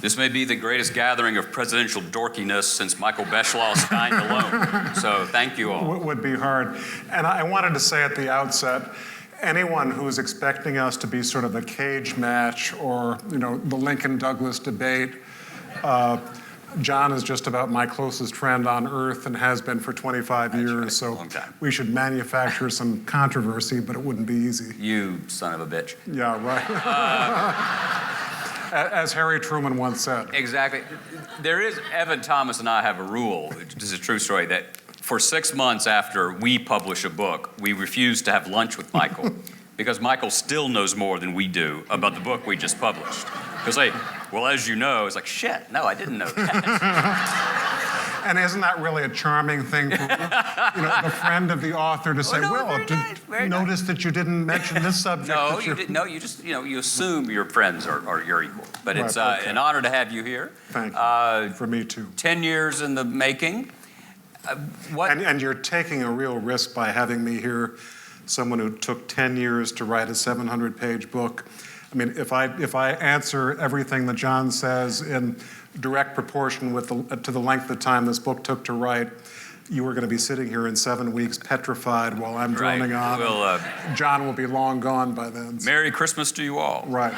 This may be the greatest gathering of presidential dorkiness since Michael Beschloss dined alone. So thank you all. It would be hard. And I wanted to say at the outset, anyone who's expecting us to be sort of a cage match or, the Lincoln-Douglas debate, Jon is just about my closest friend on earth and has been for 25 years. Right. So we should manufacture some controversy, but it wouldn't be easy. You son of a bitch. Yeah, right. As Harry Truman once said. Exactly. There is, Evan Thomas and I have a rule, this is a true story, that for 6 months after we publish a book, we refuse to have lunch with Michael because Michael still knows more than we do about the book we just published. Because well, as you know, it's like, shit, no, I didn't know that. And isn't that really a charming thing for the friend of the author to say, notice that you didn't mention this subject? No, you didn't. No, you just, you assume your friends are your equal. But right, it's an honor to have you here. Thank you. For me, too. 10 years in the making. And you're taking a real risk by having me here, someone who took 10 years to write a 700-page book. I mean, if I answer everything that Jon says in direct proportion to the length of time this book took to write, you are going to be sitting here in 7 weeks petrified while I'm droning on. Jon will be long gone by then. So. Merry Christmas to you all. Right.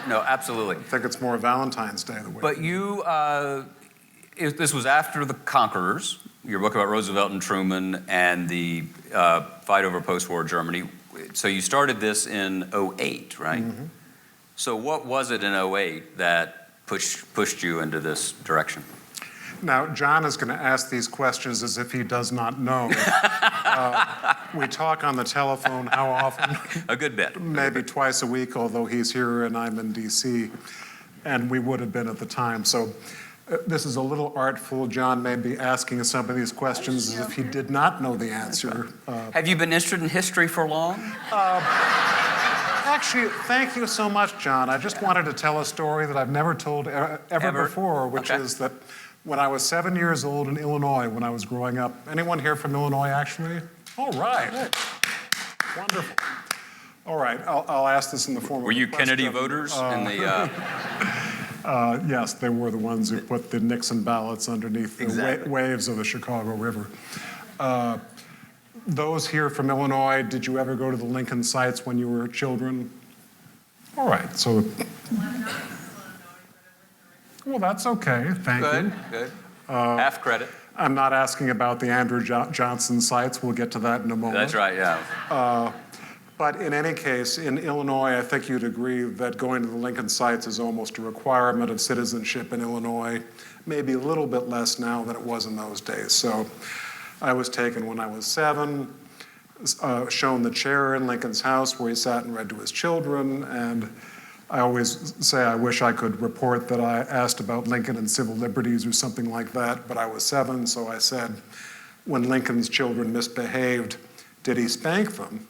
No, absolutely. I think it's more Valentine's Day. But you, this was after The Conquerors, your book about Roosevelt and Truman and the fight over post-war Germany. So you started this in 2008, right? Mm-hmm. So what was it in 2008 that pushed you into this direction? Now, Jon is going to ask these questions as if he does not know. We talk on the telephone how often? A good bit. Maybe twice a week, although he's here and I'm in D.C., and we would have been at the time. So this is a little artful. Jon may be asking some of these questions as if he did not know the answer. Have you been interested in history for long? Actually, thank you so much, Jon. I just wanted to tell a story that I've never told ever before, which is that when I was 7 years old in Illinois, when I was growing up. Anyone here from Illinois, actually? All right. Wonderful. All right, I'll ask this in the form of Were you Kennedy voters in the... Yes, they were the ones who put the Nixon ballots underneath the waves of the Chicago River. Those here from Illinois, did you ever go to the Lincoln sites when you were children? All right, so... Well, that's okay, thank you. Good. Half credit. I'm not asking about the Andrew Johnson sites. We'll get to that in a moment. That's right, yeah. But in any case, in Illinois, I think you'd agree that going to the Lincoln sites is almost a requirement of citizenship in Illinois, maybe a little bit less now than it was in those days. So I was taken when I was 7, shown the chair in Lincoln's house where he sat and read to his children, and I always say I wish I could report that I asked about Lincoln and civil liberties or something like that, but I was 7, so I said, when Lincoln's children misbehaved, did he spank them?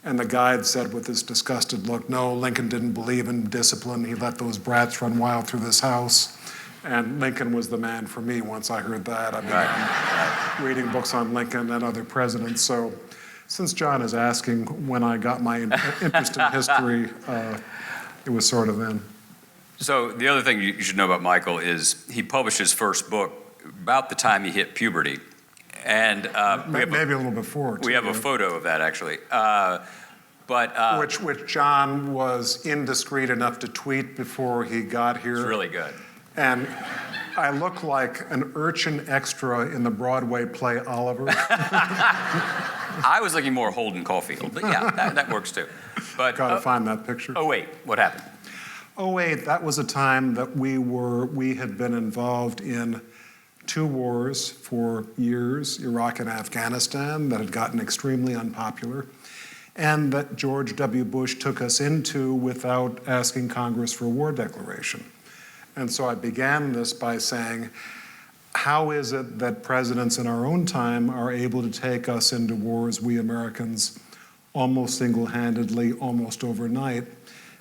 And the guide said with this disgusted look, no, Lincoln didn't believe in discipline. He let those brats run wild through this house. And Lincoln was the man for me once I heard that. I've been reading books on Lincoln and other presidents. So since Jon is asking when I got my interest in history, it was sort of then. So the other thing you should know about Michael is he published his first book about the time he hit puberty. And maybe a little before, too. We have a photo of that, actually. Which Jon was indiscreet enough to tweet before he got here. It's really good. And I look like an urchin extra in the Broadway play Oliver. I was looking more Holden Caulfield, but yeah, that works too. But gotta find that picture. Oh wait, what happened? Oh wait, that was a time that we had been involved in 2 wars for years, Iraq and Afghanistan, that had gotten extremely unpopular, and that George W. Bush took us into without asking Congress for a war declaration. And so I began this by saying, how is it that presidents in our own time are able to take us into wars, we Americans, almost single-handedly, almost overnight?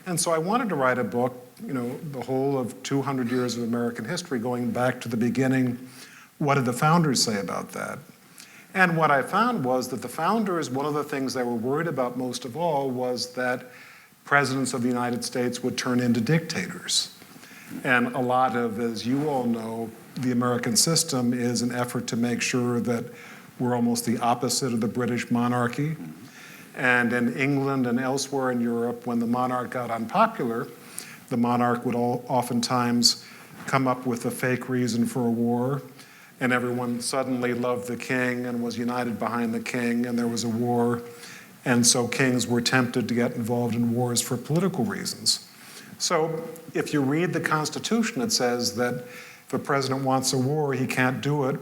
And so I wanted to write a book, the whole of 200 years of American history, going back to the beginning. What did the founders say about that? And what I found was that the founders, one of the things they were worried about most of all was that presidents of the United States would turn into dictators. And a lot of, as you all know, the American system is an effort to make sure that we're almost the opposite of the British monarchy. And in England and elsewhere in Europe, when the monarch got unpopular, the monarch would oftentimes come up with a fake reason for a war, and everyone suddenly loved the king and was united behind the king, and there was a war. And so kings were tempted to get involved in wars for political reasons. So if you read the Constitution, it says that if a president wants a war, he can't do it.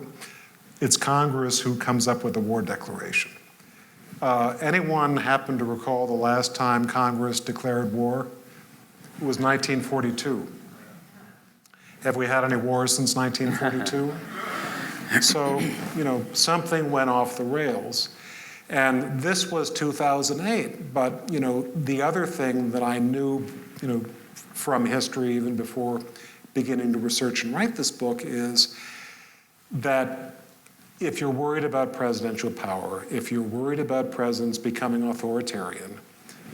It's Congress who comes up with a war declaration. Anyone happen to recall the last time Congress declared war? It was 1942. Have we had any wars since 1942? So, something went off the rails. And this was 2008. But, the other thing that I knew, from history even before beginning to research and write this book is that if you're worried about presidential power, if you're worried about presidents becoming authoritarian,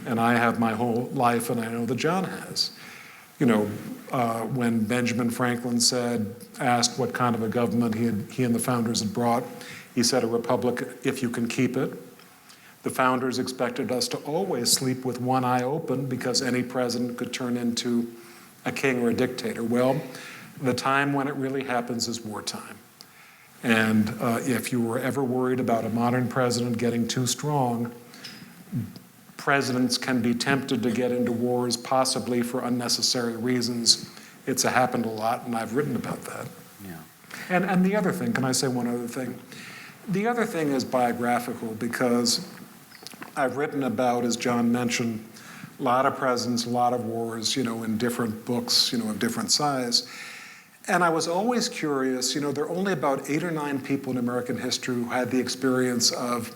and I have my whole life, and I know that John has, when Benjamin Franklin asked what kind of a government he and the founders had brought, he said, a republic if you can keep it. The founders expected us to always sleep with one eye open because any president could turn into a king or a dictator. Well, the time when it really happens is wartime. And if you were ever worried about a modern president getting too strong, presidents can be tempted to get into wars, possibly for unnecessary reasons. It's happened a lot, and I've written about that. Yeah. And the other thing, can I say one other thing? The other thing is biographical, because I've written about, as John mentioned, a lot of presidents, a lot of wars, in different books, of different size. And I was always curious, there are only about 8 or 9 people in American history who had the experience of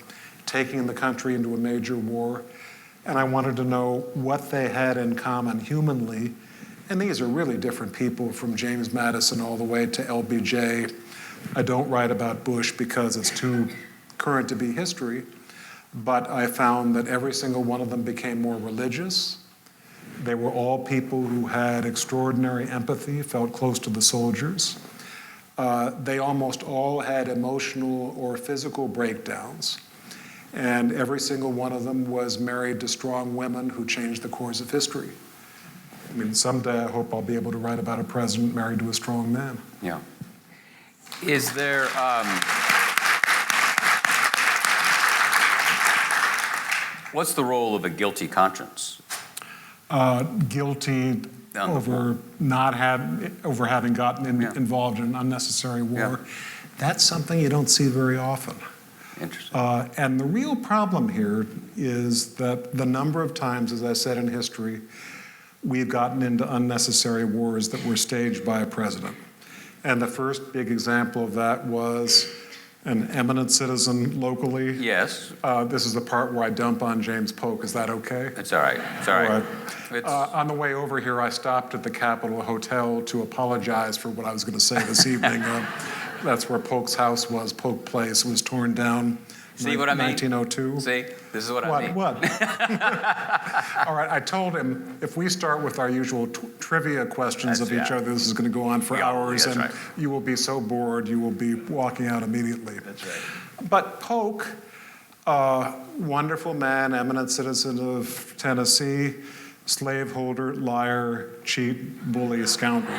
taking the country into a major war. And I wanted to know what they had in common humanly. And these are really different people, from James Madison all the way to LBJ. I don't write about Bush because it's too current to be history. But I found that every single one of them became more religious. They were all people who had extraordinary empathy, felt close to the soldiers. They almost all had emotional or physical breakdowns. And every single one of them was married to strong women who changed the course of history. I mean, someday I hope I'll be able to write about a president married to a strong man. Yeah. Is there... What's the role of a guilty conscience? Guilty over having gotten involved in an unnecessary war. Yeah. That's something you don't see very often. Interesting. And the real problem here is that the number of times, as I said in history, we've gotten into unnecessary wars that were staged by a president. And the first big example of that was an eminent citizen locally. Yes. This is the part where I dump on James Polk. Is that okay? It's all right. It's all right. On the way over here, I stopped at the Capitol Hotel to apologize for what I was going to say this evening. That's where Polk's house was, Polk Place. It was torn down in 1902. See, this is what I mean. What? All right, I told him, if we start with our usual trivia questions of each other, this is going to go on for hours, and you will be so bored, you will be walking out immediately. That's right. But Polk, wonderful man, eminent citizen of Tennessee, slaveholder, liar, cheat, bully, scoundrel.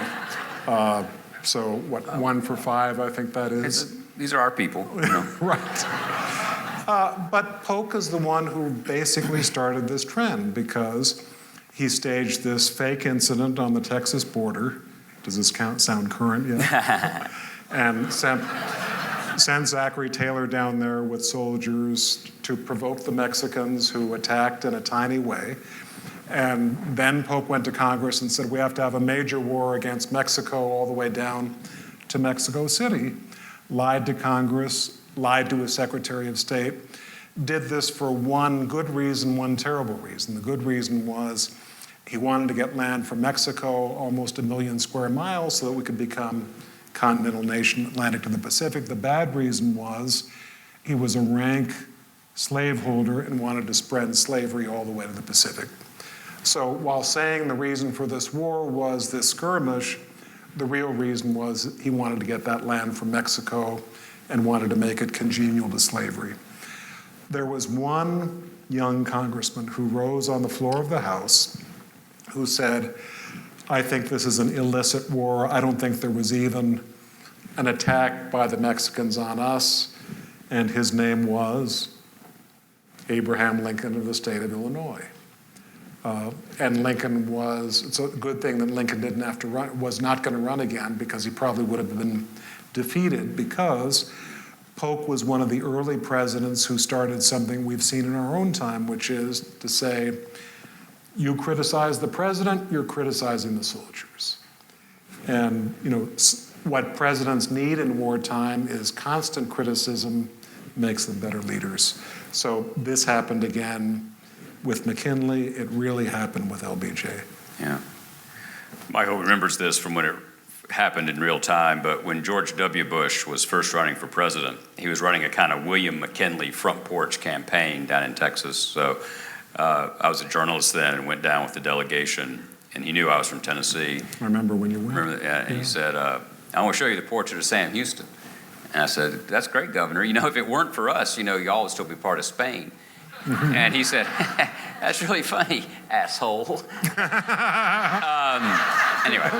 So what, 1 for 5, I think that is? These are our people. Right. But Polk is the one who basically started this trend, because he staged this fake incident on the Texas border. Does this sound current yet? And sent Zachary Taylor down there with soldiers to provoke the Mexicans, who attacked in a tiny way. And then Polk went to Congress and said, we have to have a major war against Mexico all the way down to Mexico City. Lied to Congress, lied to his Secretary of State, did this for one good reason, one terrible reason. The good reason was he wanted to get land from Mexico, almost 1 million square miles, so that we could become a continental nation, Atlantic to the Pacific. The bad reason was he was a rank slaveholder and wanted to spread slavery all the way to the Pacific. So while saying the reason for this war was this skirmish, the real reason was he wanted to get that land from Mexico and wanted to make it congenial to slavery. There was one young congressman who rose on the floor of the House who said, I think this is an illicit war. I don't think there was even an attack by the Mexicans on us. And his name was Abraham Lincoln of the state of Illinois. And Lincoln it's a good thing that Lincoln didn't have to run, was not going to run again, because he probably would have been defeated, because Polk was one of the early presidents who started something we've seen in our own time, which is to say, you criticize the president, you're criticizing the soldiers. And what presidents need in wartime is constant criticism makes them better leaders. So this happened again with McKinley. It really happened with LBJ. Yeah. Michael remembers this from when it happened in real time, but when George W. Bush was first running for president, he was running a kind of William McKinley front porch campaign down in Texas. So I was a journalist then and went down with the delegation, and he knew I was from Tennessee. I remember when you went. And he said, I want to show you the portrait of Sam Houston. And I said, that's great, Governor. If it weren't for us, y'all would still be part of Spain. And he said, that's really funny, asshole. Anyway.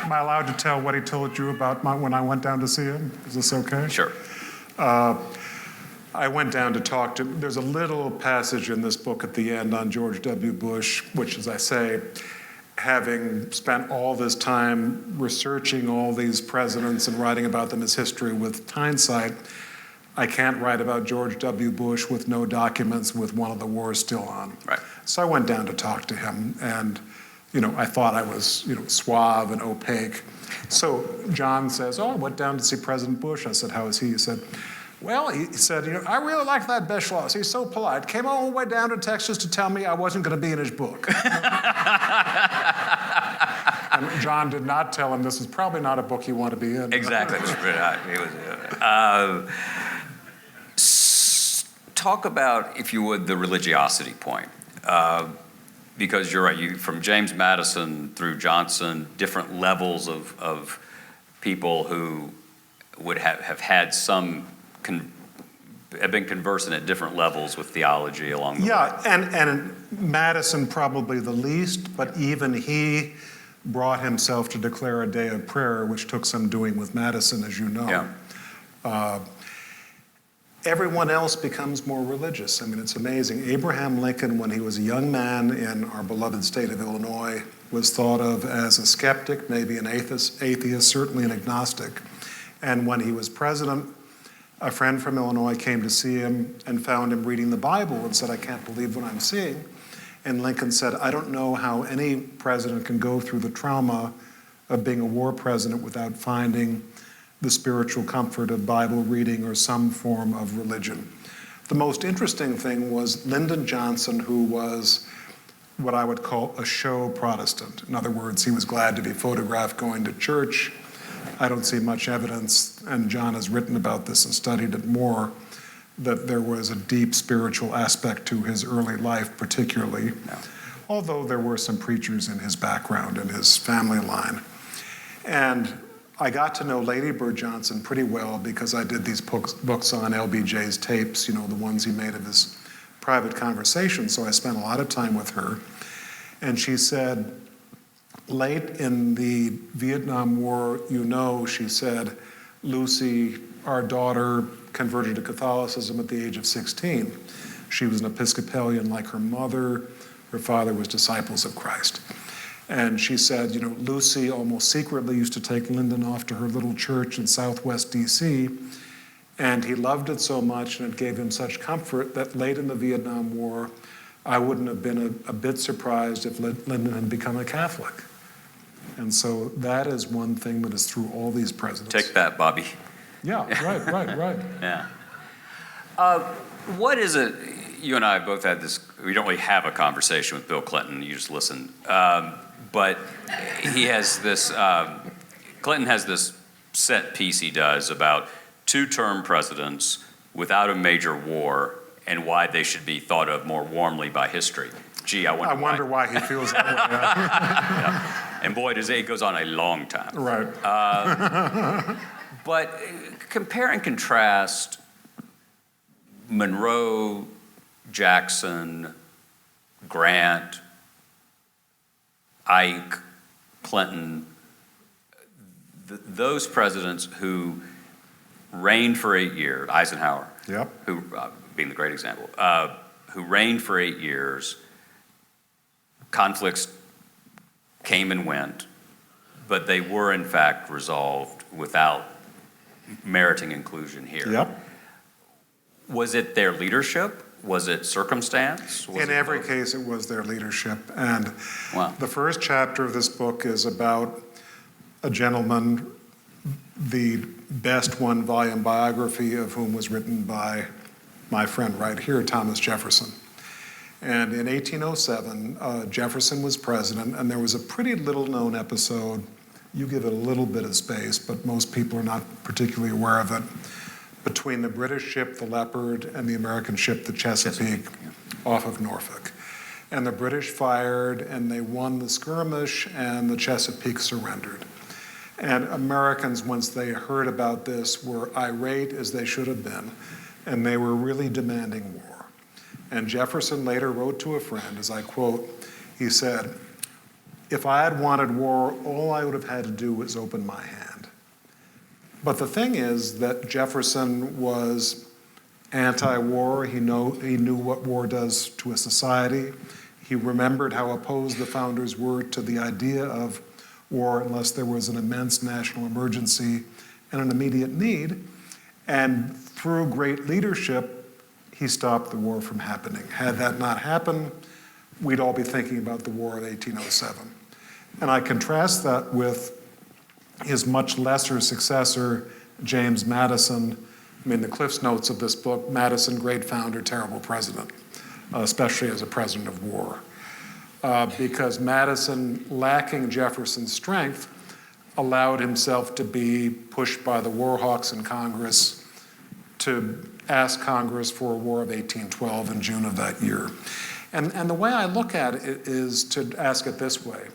Am I allowed to tell what he told you about when I went down to see him? Is this okay? Sure. I went down to talk to him. There's a little passage in this book at the end on George W. Bush, which, as I say, having spent all this time researching all these presidents and writing about them as history with hindsight, I can't write about George W. Bush with no documents with one of the wars still on. Right. So I went down to talk to him, and I thought I was suave and opaque. So John says, I went down to see President Bush. I said, how is he? He said, well, he said, I really like that Beschloss. He's so polite. Came all the way down to Texas to tell me I wasn't going to be in his book. And John did not tell him this is probably not a book you want to be in. Exactly. Talk about, if you would, the religiosity point. Because you're right, from James Madison through Johnson, different levels of people who would have had some have been conversant at different levels with theology along the way. Yeah, and Madison probably the least, but even he brought himself to declare a day of prayer, which took some doing with Madison, as you know. Yeah. Everyone else becomes more religious. I mean, it's amazing. Abraham Lincoln, when he was a young man in our beloved state of Illinois, was thought of as a skeptic, maybe an atheist, certainly an agnostic. And when he was president, a friend from Illinois came to see him and found him reading the Bible and said, I can't believe what I'm seeing. And Lincoln said, I don't know how any president can go through the trauma of being a war president without finding the spiritual comfort of Bible reading or some form of religion. The most interesting thing was Lyndon Johnson, who was what I would call a show Protestant. In other words, he was glad to be photographed going to church. I don't see much evidence, and John has written about this and studied it more, that there was a deep spiritual aspect to his early life particularly, although there were some preachers in his background and his family line. And I got to know Lady Bird Johnson pretty well because I did these books on LBJ's tapes, the ones he made of his private conversations, so I spent a lot of time with her. And she said, late in the Vietnam War, she said, Lucy, our daughter, converted to Catholicism at the age of 16. She was an Episcopalian like her mother. Her father was Disciples of Christ. And she said, Lucy almost secretly used to take Lyndon off to her little church in Southwest D.C., and he loved it so much and it gave him such comfort that late in the Vietnam War, I wouldn't have been a bit surprised if Lyndon had become a Catholic. And so that is one thing that is through all these presidents. Take that, Bobby. Yeah, right. Yeah. What is it, you and I both had this, we don't really have a conversation with Bill Clinton, you just listen. But he has this, Clinton has this set piece he does about two-term presidents without a major war and why they should be thought of more warmly by history. Gee, I wonder why he feels that way. And boy, it goes on a long time. Right. But compare and contrast Monroe, Jackson, Grant, Ike, Clinton, those presidents who reigned for 8 years, Eisenhower, Yep. who being the great example, who reigned for 8 years. Conflicts came and went, but they were in fact resolved without meriting inclusion here. Yep. Was it their leadership? Was it circumstance? In every case, it was their leadership. And Wow. the first chapter of this book is about a gentleman, the best one-volume biography of whom was written by my friend right here, Thomas Jefferson. And in 1807, Jefferson was president, and there was a pretty little-known episode. You give it a little bit of space, but most people are not particularly aware of it, between the British ship, the Leopard, and the American ship, the Chesapeake, off of Norfolk. And the British fired, and they won the skirmish, and the Chesapeake surrendered. And Americans, once they heard about this, were irate as they should have been, and they were really demanding war. And Jefferson later wrote to a friend, as I quote, he said, "If I had wanted war, all I would have had to do was open my hand." But the thing is that Jefferson was anti-war. He knew what war does to a society. He remembered how opposed the founders were to the idea of war unless there was an immense national emergency and an immediate need. And through great leadership, he stopped the war from happening. Had that not happened, we'd all be thinking about the War of 1807. And I contrast that with his much lesser successor, James Madison. I mean, the Cliff's Notes of this book, Madison, great founder, terrible president, especially as a president of war. Because Madison, lacking Jefferson's strength, allowed himself to be pushed by the war hawks in Congress to ask Congress for a War of 1812 in June of that year. And the way I look at it is to ask it this way.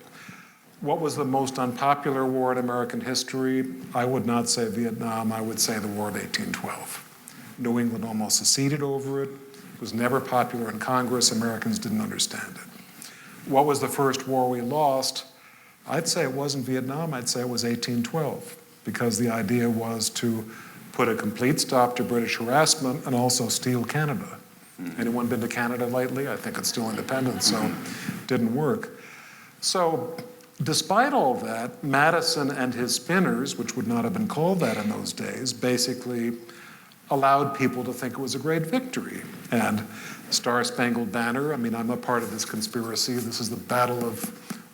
What was the most unpopular war in American history? I would not say Vietnam, I would say the War of 1812. New England almost seceded over it. It was never popular in Congress. Americans didn't understand it. What was the first war we lost? I'd say it wasn't Vietnam, I'd say it was 1812, because the idea was to put a complete stop to British harassment and also steal Canada. Anyone been to Canada lately? I think it's still independent, so it didn't work. So despite all that, Madison and his spinners, which would not have been called that in those days, basically allowed people to think it was a great victory. And Star-Spangled Banner, I mean, I'm a part of this conspiracy. This is the Battle of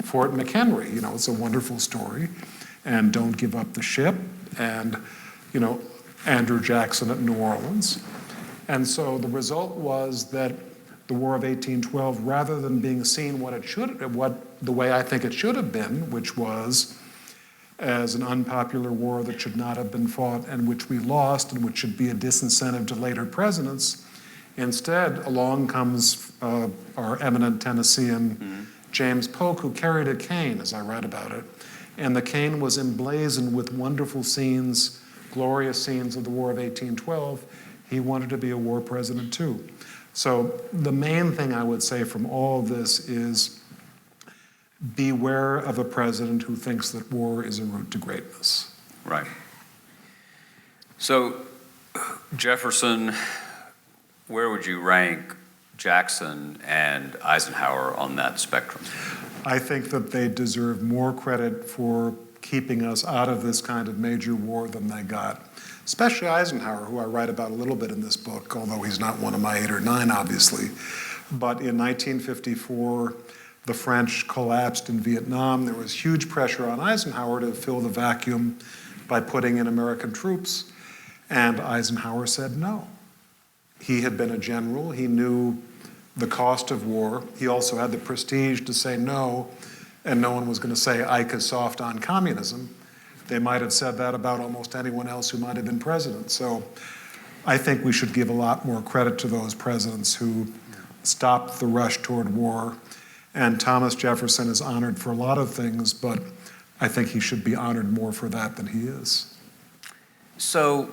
Fort McHenry. You know, it's a wonderful story. And Don't Give Up the Ship, and, you know, Andrew Jackson at New Orleans. And so the result was that the War of 1812, rather than being seen the way I think it should have been, which was as an unpopular war that should not have been fought and which we lost and which should be a disincentive to later presidents, instead along comes our eminent Tennessean James Polk, who carried a cane, as I write about it. And the cane was emblazoned with wonderful scenes, glorious scenes of the War of 1812. He wanted to be a war president too. So the main thing I would say from all of this is beware of a president who thinks that war is a route to greatness. Right. So Jefferson, where would you rank Jackson and Eisenhower on that spectrum? I think that they deserve more credit for keeping us out of this kind of major war than they got. Especially Eisenhower, who I write about a little bit in this book, although he's not one of my 8 or 9, obviously. But in 1954, the French collapsed in Vietnam. There was huge pressure on Eisenhower to fill the vacuum by putting in American troops. And Eisenhower said no. He had been a general. He knew the cost of war. He also had the prestige to say no, and no one was going to say Ike is soft on communism. They might have said that about almost anyone else who might have been president. So I think we should give a lot more credit to those presidents who stopped the rush toward war. And Thomas Jefferson is honored for a lot of things, but I think he should be honored more for that than he is. So,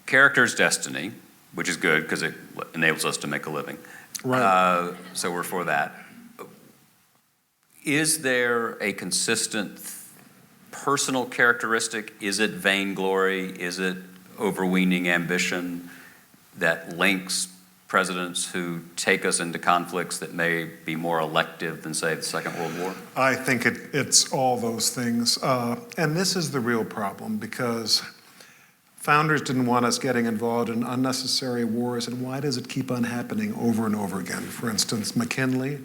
character's destiny, which is good because it enables us to make a living. Right. So we're for that. Is there a consistent personal characteristic? Is it vainglory? Is it overweening ambition that links presidents who take us into conflicts that may be more elective than, say, the Second World War? I think it's all those things. And this is the real problem, because founders didn't want us getting involved in unnecessary wars, and why does it keep on happening over and over again? For instance, McKinley.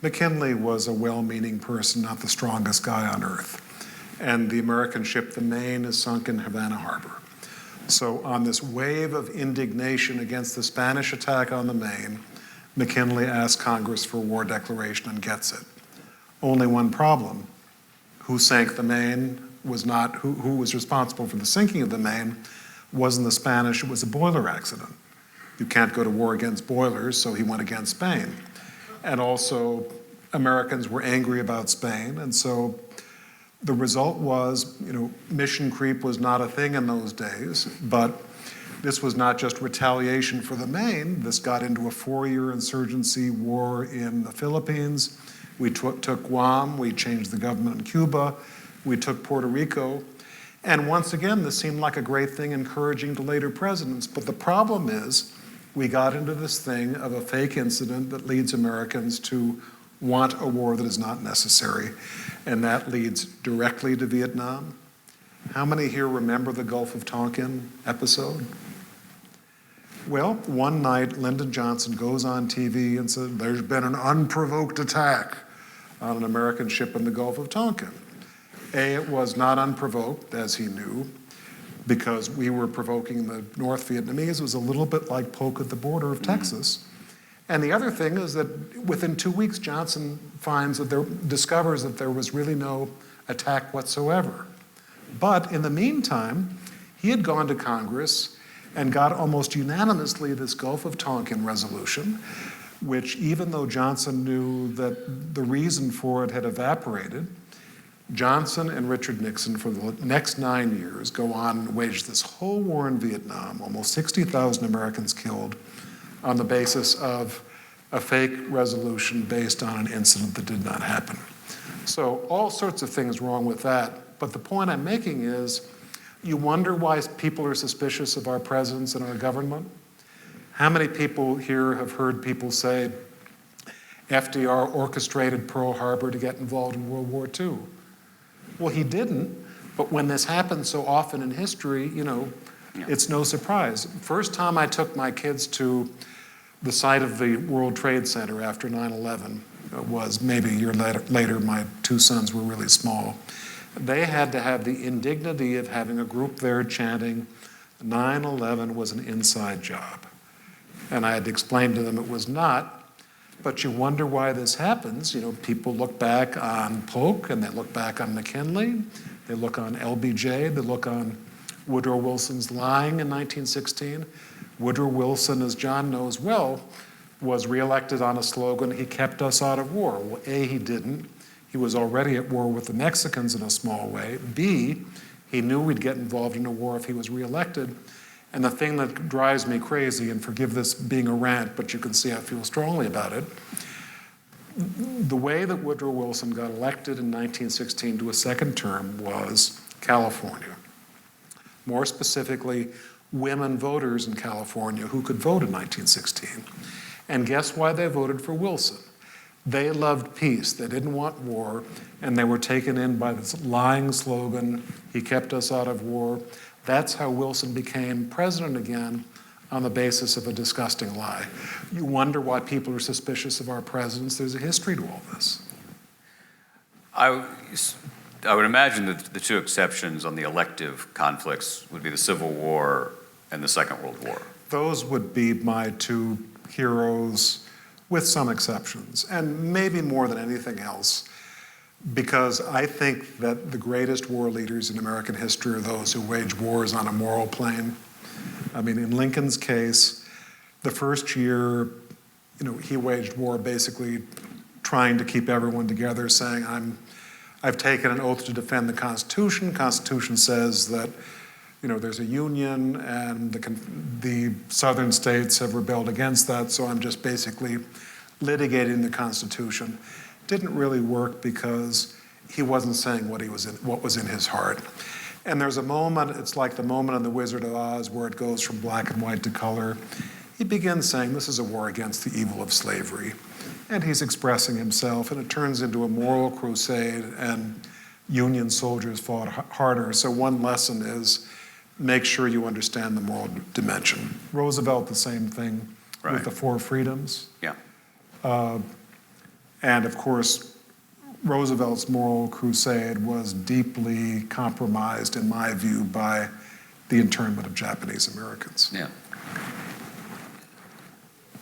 McKinley was a well-meaning person, not the strongest guy on earth. And the American ship, the Maine, is sunk in Havana Harbor. So on this wave of indignation against the Spanish attack on the Maine, McKinley asks Congress for a war declaration and gets it. Only one problem. Who sank the Maine was not, who was responsible for the sinking of the Maine wasn't the Spanish, it was a boiler accident. You can't go to war against boilers, so he went against Spain. And also, Americans were angry about Spain, and so the result was, mission creep was not a thing in those days, but this was not just retaliation for the Maine. This got into a 4-year insurgency war in the Philippines. We took Guam, we changed the government in Cuba, we took Puerto Rico. And once again, this seemed like a great thing, encouraging to later presidents. But the problem is, we got into this thing of a fake incident that leads Americans to want a war that is not necessary, and that leads directly to Vietnam. How many here remember the Gulf of Tonkin episode? Well, one night, Lyndon Johnson goes on TV and said, there's been an unprovoked attack on an American ship in the Gulf of Tonkin. It was not unprovoked, as he knew, because we were provoking the North Vietnamese. It was a little bit like Polk at the border of Texas. And the other thing is that within 2 weeks, Johnson discovers that there was really no attack whatsoever. But in the meantime, he had gone to Congress and got almost unanimously this Gulf of Tonkin resolution, which, even though Johnson knew that the reason for it had evaporated, Johnson and Richard Nixon, for the next 9 years, go on and wage this whole war in Vietnam, almost 60,000 Americans killed, on the basis of a fake resolution based on an incident that did not happen. So all sorts of things wrong with that. But the point I'm making is, you wonder why people are suspicious of our presidents and our government? How many people here have heard people say FDR orchestrated Pearl Harbor to get involved in World War II? Well, he didn't, but when this happens so often in history, it's no surprise. First time I took my kids to the site of the World Trade Center after 9/11 was maybe a year later. My 2 sons were really small. They had to have the indignity of having a group there chanting, 9/11 was an inside job. And I had to explain to them it was not. But you wonder why this happens. People look back on Polk, and they look back on McKinley, they look on LBJ, they look on Woodrow Wilson's lying in 1916. Woodrow Wilson, as John knows well, was reelected on a slogan, he kept us out of war. Well, A, he didn't. He was already at war with the Mexicans in a small way. B, he knew we'd get involved in a war if he was reelected. And the thing that drives me crazy, and forgive this being a rant, but you can see I feel strongly about it, the way that Woodrow Wilson got elected in 1916 to a second term was California. More specifically, women voters in California who could vote in 1916. And guess why they voted for Wilson? They loved peace, they didn't want war, and they were taken in by this lying slogan, he kept us out of war. That's how Wilson became president again, on the basis of a disgusting lie. You wonder why people are suspicious of our presidents. There's a history to all this. I would imagine that the 2 exceptions on the elective conflicts would be the Civil War and the Second World War. Those would be my 2 heroes, with some exceptions, and maybe more than anything else, because I think that the greatest war leaders in American history are those who wage wars on a moral plane. I mean, in Lincoln's case, the first year, he waged war basically trying to keep everyone together, saying, I've taken an oath to defend the Constitution. Constitution says that, there's a union and the southern states have rebelled against that, so I'm just basically litigating the Constitution. Didn't really work because he wasn't saying what was in his heart. And there's a moment, it's like the moment in The Wizard of Oz where it goes from black and white to color. He begins saying this is a war against the evil of slavery. And he's expressing himself, and it turns into a moral crusade, and Union soldiers fought harder. So one lesson is make sure you understand the moral dimension. Roosevelt, the same thing with the Four Freedoms. Yeah. And of course, Roosevelt's moral crusade was deeply compromised, in my view, by the internment of Japanese Americans. Yeah.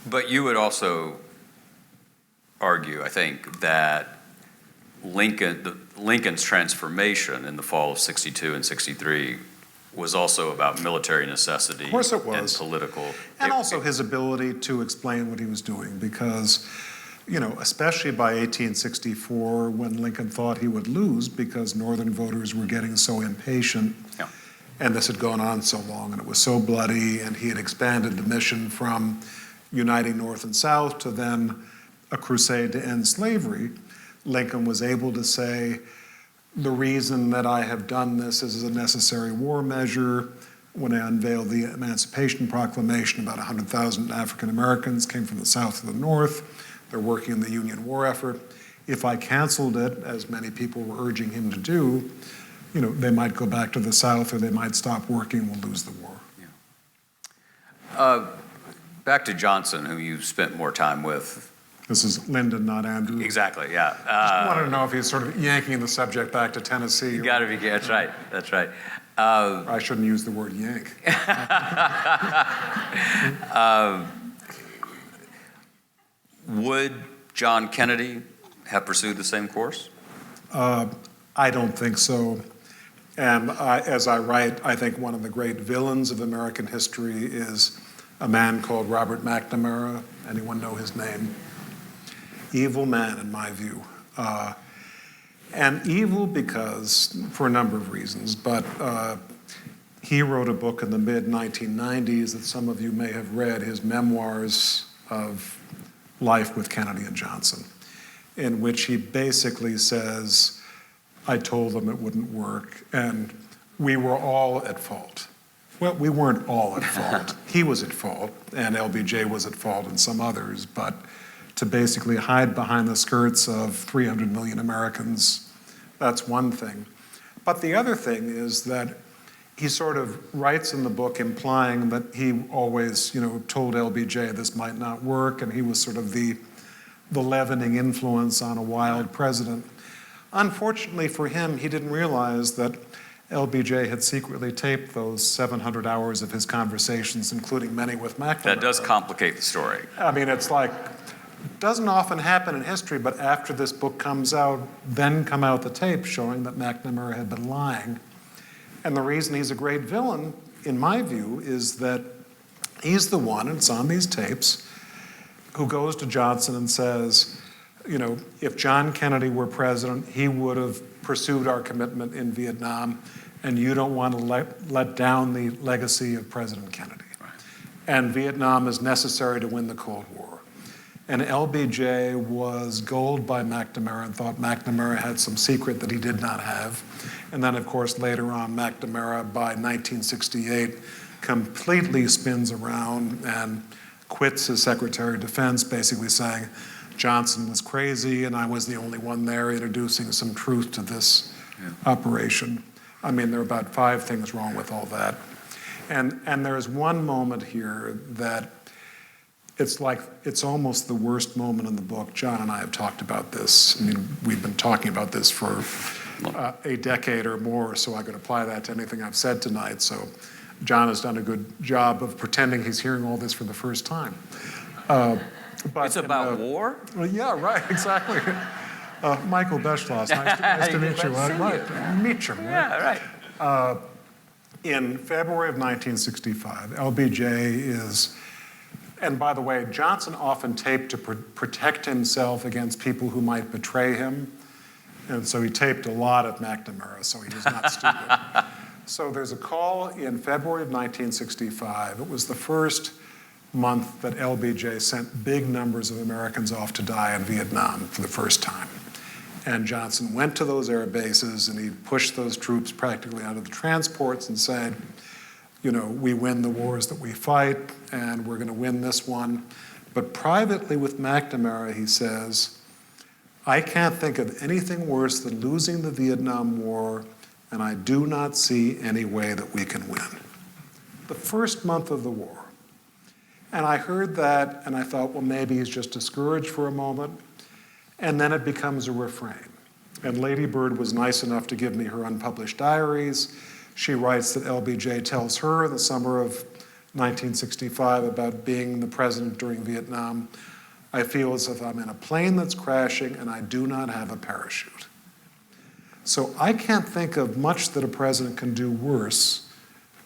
But you would also argue, I think, that Lincoln's transformation in the fall of 62 and 63 was also about military necessity. Of course it was. And political. And also his ability to explain what he was doing, because, especially by 1864, when Lincoln thought he would lose because Northern voters were getting so impatient, and this had gone on so long, and it was so bloody, and he had expanded the mission from uniting North and South to then a crusade to end slavery, Lincoln was able to say, the reason that I have done this is a necessary war measure. When I unveiled the Emancipation Proclamation, about 100,000 African Americans came from the South to the North. They're working in the Union war effort. If I canceled it, as many people were urging him to do, they might go back to the South, or they might stop working and we'll lose the war. Yeah. Back to Johnson, who you spent more time with. This is Lyndon, not Andrew. Exactly, yeah. I wanted to know if he's sort of yanking the subject back to Tennessee. You got to be, that's right, that's right. I shouldn't use the word yank. Would John Kennedy have pursued the same course? I don't think so. And as I write, I think one of the great villains of American history is a man called Robert McNamara. Anyone know his name? Evil man, in my view. And evil because, for a number of reasons, but he wrote a book in the mid-1990s that some of you may have read, his memoirs of life with Kennedy and Johnson, in which he basically says, I told them it wouldn't work, and we were all at fault. Well, we weren't all at fault. He was at fault, and LBJ was at fault, and some others, but to basically hide behind the skirts of 300 million Americans, that's one thing. But the other thing is that he sort of writes in the book implying that he always, told LBJ this might not work, and he was sort of the leavening influence on a wild president. Unfortunately for him, he didn't realize that LBJ had secretly taped those 700 hours of his conversations, including many with McNamara. That does complicate the story. I mean, it's like, doesn't often happen in history, but after this book comes out, then come out the tapes showing that McNamara had been lying. And the reason he's a great villain, in my view, is that he's the one, and it's on these tapes, who goes to Johnson and says, if John Kennedy were president, he would have pursued our commitment in Vietnam, and you don't want to let down the legacy of President Kennedy. Right. And Vietnam is necessary to win the Cold War. And LBJ was gulled by McNamara and thought McNamara had some secret that he did not have. And then, of course, later on, McNamara, by 1968, completely spins around and quits as Secretary of Defense, basically saying Johnson was crazy and I was the only one there introducing some truth to this operation. I mean, there are about 5 things wrong with all that. And there's one moment here that it's almost the worst moment in the book. John and I have talked about this. I mean, we've been talking about this for a decade or more, so I could apply that to anything I've said tonight. So John has done a good job of pretending he's hearing all this for the first time. But it's about war? Well, yeah, right, exactly. Michael Beschloss, nice to meet you. Right, Meacham. Right? Yeah, right. In February of 1965, LBJ is, and by the way, Johnson often taped to protect himself against people who might betray him. And so he taped a lot at McNamara, so he was not stupid. So there's a call in February of 1965. It was the first month that LBJ sent big numbers of Americans off to die in Vietnam for the first time. And Johnson went to those air bases and he pushed those troops practically out of the transports and said, you know, we win the wars that we fight and we're going to win this one. But privately with McNamara, he says, I can't think of anything worse than losing the Vietnam War, and I do not see any way that we can win. The first month of the war. And I heard that and I thought, well, maybe he's just discouraged for a moment. And then it becomes a refrain. And Lady Bird was nice enough to give me her unpublished diaries. She writes that LBJ tells her in the summer of 1965 about being the president during Vietnam, I feel as if I'm in a plane that's crashing and I do not have a parachute. So I can't think of much that a president can do worse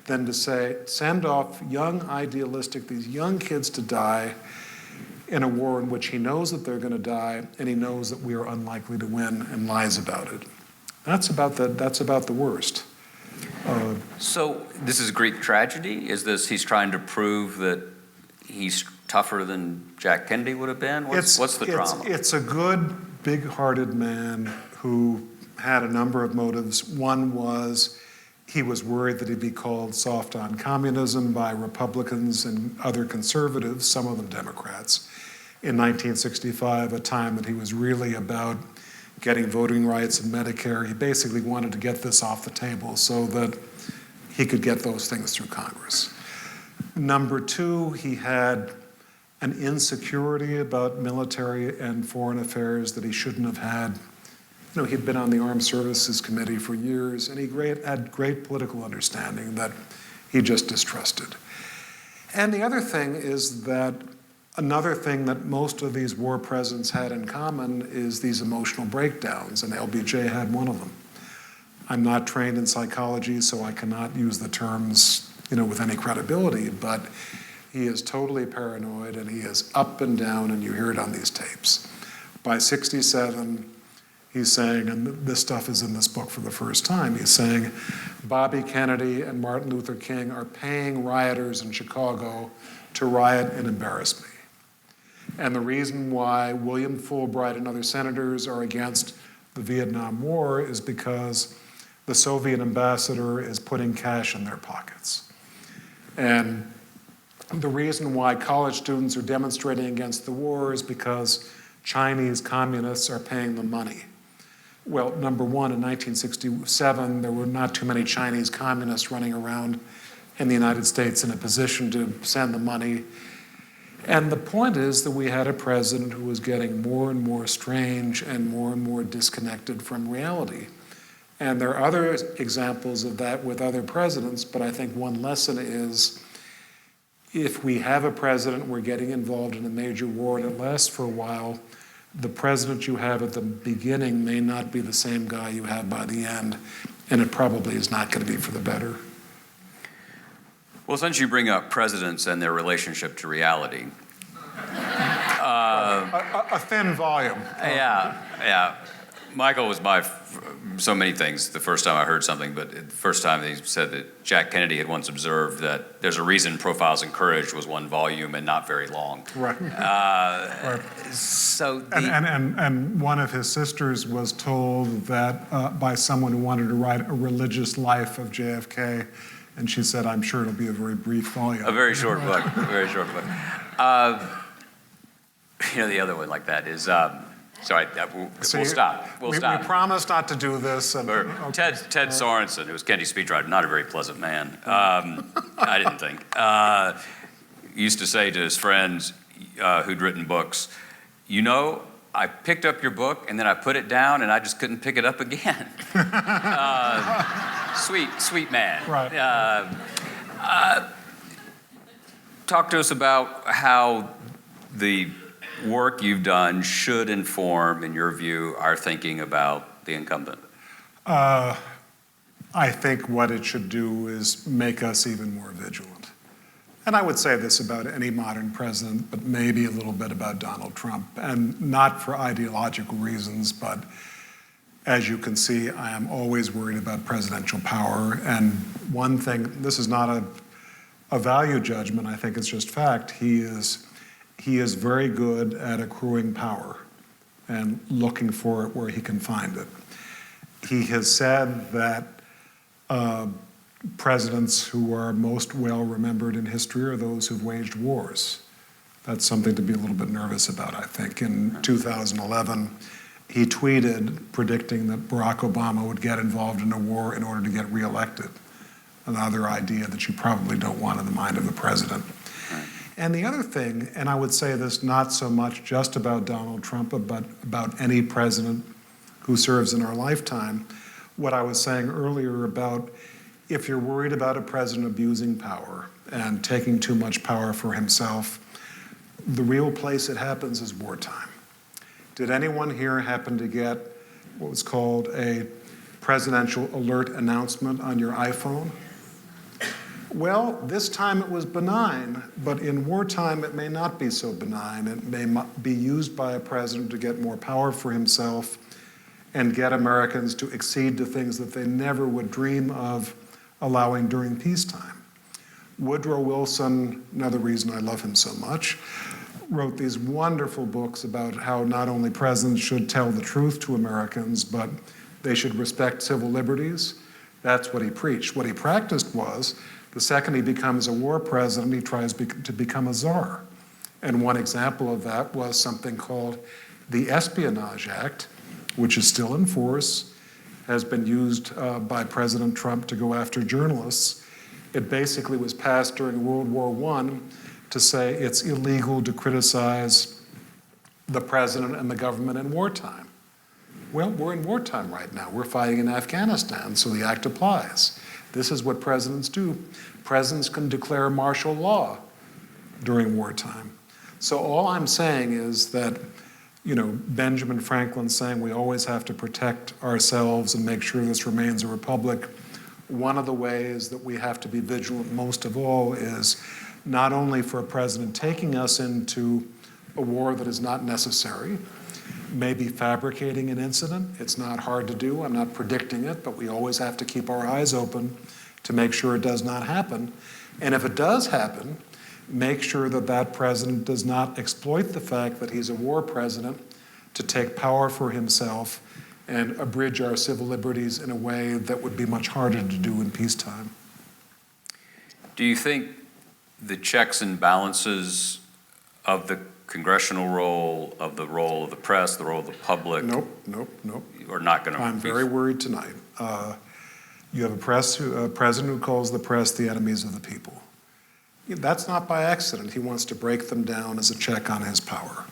than to say, send off young, idealistic, these young kids to die in a war in which he knows that they're going to die and he knows that we are unlikely to win and lies about it. That's about the worst. So this is Greek tragedy? Is this he's trying to prove that he's tougher than Jack Kennedy would have been? What's the drama? It's a good, big-hearted man who had a number of motives. One was he was worried that he'd be called soft on communism by Republicans and other conservatives, some of them Democrats, in 1965, a time that he was really about getting voting rights and Medicare. He basically wanted to get this off the table so that he could get those things through Congress. Number two, he had an insecurity about military and foreign affairs that he shouldn't have had. You know, he'd been on the Armed Services Committee for years, and he had great political understanding that he just distrusted. And the other thing is that another thing that most of these war presidents had in common is these emotional breakdowns, and LBJ had one of them. I'm not trained in psychology, so I cannot use the terms, with any credibility, but he is totally paranoid, and he is up and down, and you hear it on these tapes. By 67, he's saying, and this stuff is in this book for the first time, he's saying, Bobby Kennedy and Martin Luther King are paying rioters in Chicago to riot and embarrass me. And the reason why William Fulbright and other senators are against the Vietnam War is because the Soviet ambassador is putting cash in their pockets. And the reason why college students are demonstrating against the war is because Chinese communists are paying them money. Well, number one, in 1967, there were not too many Chinese communists running around in the United States in a position to send the money. And the point is that we had a president who was getting more and more strange and more disconnected from reality. And there are other examples of that with other presidents, but I think one lesson is if we have a president, we're getting involved in a major war and it lasts for a while, the president you have at the beginning may not be the same guy you have by the end, and it probably is not going to be for the better. Well, since you bring up presidents and their relationship to reality. A thin volume. Yeah. Michael was so many things the first time I heard something, but the first time he said that Jack Kennedy had once observed that there's a reason Profiles in Courage was one volume and not very long. Right. Right. So and one of his sisters was told that by someone who wanted to write a religious life of JFK, and she said, I'm sure it'll be a very brief volume. A very short book, a very short book. The other one like that is, we'll stop. We'll stop. We promised not to do this. And, Ted Sorensen, who was Kennedy's speechwriter, not a very pleasant man, I didn't think, used to say to his friends who'd written books, I picked up your book and then I put it down and I just couldn't pick it up again. Sweet man. Right. Talk to us about how the work you've done should inform, in your view, our thinking about the incumbent. I think what it should do is make us even more vigilant. And I would say this about any modern president, but maybe a little bit about Donald Trump, and not for ideological reasons, but as you can see, I am always worried about presidential power. And one thing, this is not a value judgment, I think it's just fact, he is very good at accruing power and looking for it where he can find it. He has said that presidents who are most well remembered in history are those who've waged wars. That's something to be a little bit nervous about, I think. In 2011, he tweeted predicting that Barack Obama would get involved in a war in order to get reelected. Another idea that you probably don't want in the mind of the president. And the other thing, and I would say this not so much just about Donald Trump, but about any president who serves in our lifetime, what I was saying earlier about if you're worried about a president abusing power and taking too much power for himself, the real place it happens is wartime. Did anyone here happen to get what was called a presidential alert announcement on your iPhone? Well, this time it was benign, but in wartime it may not be so benign. It may be used by a president to get more power for himself and get Americans to accede to things that they never would dream of allowing during peacetime. Woodrow Wilson, another reason I love him so much, wrote these wonderful books about how not only presidents should tell the truth to Americans, but they should respect civil liberties. That's what he preached. What he practiced was, the second he becomes a war president, he tries to become a czar. And one example of that was something called the Espionage Act, which is still in force, has been used by President Trump to go after journalists. It basically was passed during World War I to say it's illegal to criticize the president and the government in wartime. Well, we're in wartime right now. We're fighting in Afghanistan, so the act applies. This is what presidents do. Presidents can declare martial law during wartime. So all I'm saying is that, Benjamin Franklin saying we always have to protect ourselves and make sure this remains a republic. One of the ways that we have to be vigilant most of all is not only for a president taking us into a war that is not necessary, maybe fabricating an incident. It's not hard to do. I'm not predicting it, but we always have to keep our eyes open to make sure it does not happen. And if it does happen, make sure that that president does not exploit the fact that he's a war president to take power for himself and abridge our civil liberties in a way that would be much harder to do in peacetime. Do you think the checks and balances of the congressional role of the press, the role of the public? Nope. Are not going to. I'm very worried tonight. You have a president who calls the press the enemies of the people. That's not by accident. He wants to break them down as a check on his power.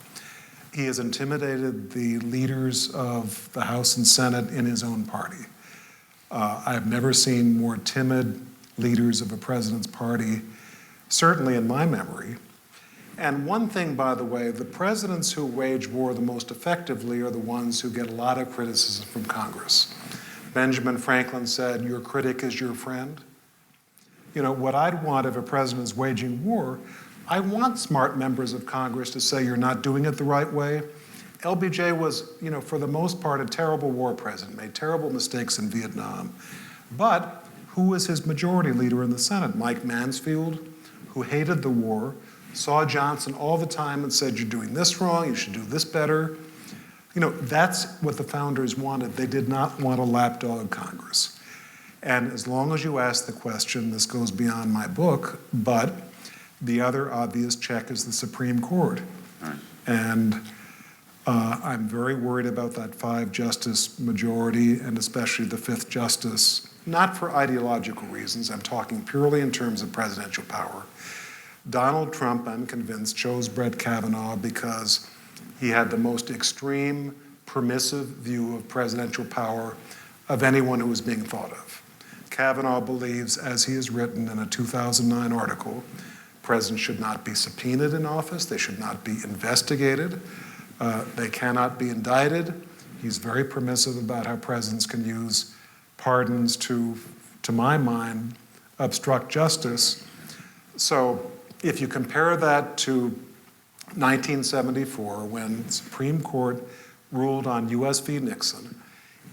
He has intimidated the leaders of the House and Senate in his own party. I've never seen more timid leaders of a president's party, certainly in my memory. And one thing, by the way, the presidents who wage war the most effectively are the ones who get a lot of criticism from Congress. Benjamin Franklin said, "Your critic is your friend." What I'd want if a president is waging war, I want smart members of Congress to say you're not doing it the right way. LBJ was, for the most part, a terrible war president, made terrible mistakes in Vietnam. But who was his majority leader in the Senate? Mike Mansfield, who hated the war, saw Johnson all the time and said, "You're doing this wrong, you should do this better." That's what the founders wanted. They did not want a lapdog Congress. And as long as you ask the question, this goes beyond my book, but the other obvious check is the Supreme Court. Right. And I'm very worried about that 5-justice majority, and especially the 5th justice, not for ideological reasons. I'm talking purely in terms of presidential power. Donald Trump, I'm convinced, chose Brett Kavanaugh because he had the most extreme, permissive view of presidential power of anyone who was being thought of. Kavanaugh believes, as he has written in a 2009 article, presidents should not be subpoenaed in office, they should not be investigated, they cannot be indicted. He's very permissive about how presidents can use pardons to my mind, obstruct justice. So if you compare that to 1974, when the Supreme Court ruled on U.S. v. Nixon,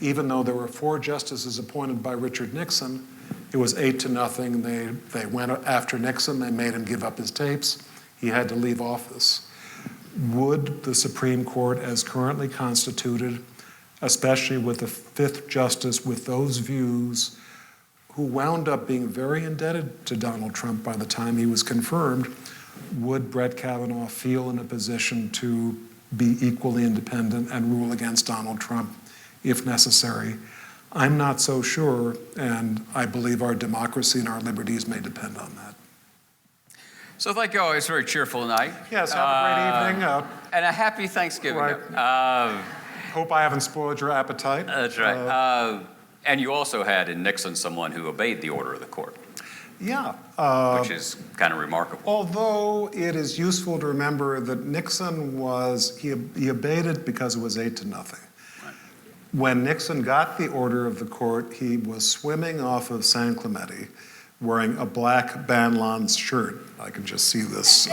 even though there were 4 justices appointed by Richard Nixon, it was 8-0. They went after Nixon. They made him give up his tapes. He had to leave office. Would the Supreme Court, as currently constituted, especially with the 5th justice with those views, who wound up being very indebted to Donald Trump by the time he was confirmed, would Brett Kavanaugh feel in a position to be equally independent and rule against Donald Trump if necessary? I'm not so sure, and I believe our democracy and our liberties may depend on that. So thank you all. It's very cheerful tonight. Yes, have a great evening. And a happy Thanksgiving. Right. Hope I haven't spoiled your appetite. That's right. And you also had in Nixon someone who obeyed the order of the court. Yeah. Which is kind of remarkable. Although it is useful to remember that Nixon he obeyed it because it was 8-0. Right. When Nixon got the order of the court, he was swimming off of San Clemente wearing a black Banlon shirt. I can just see this.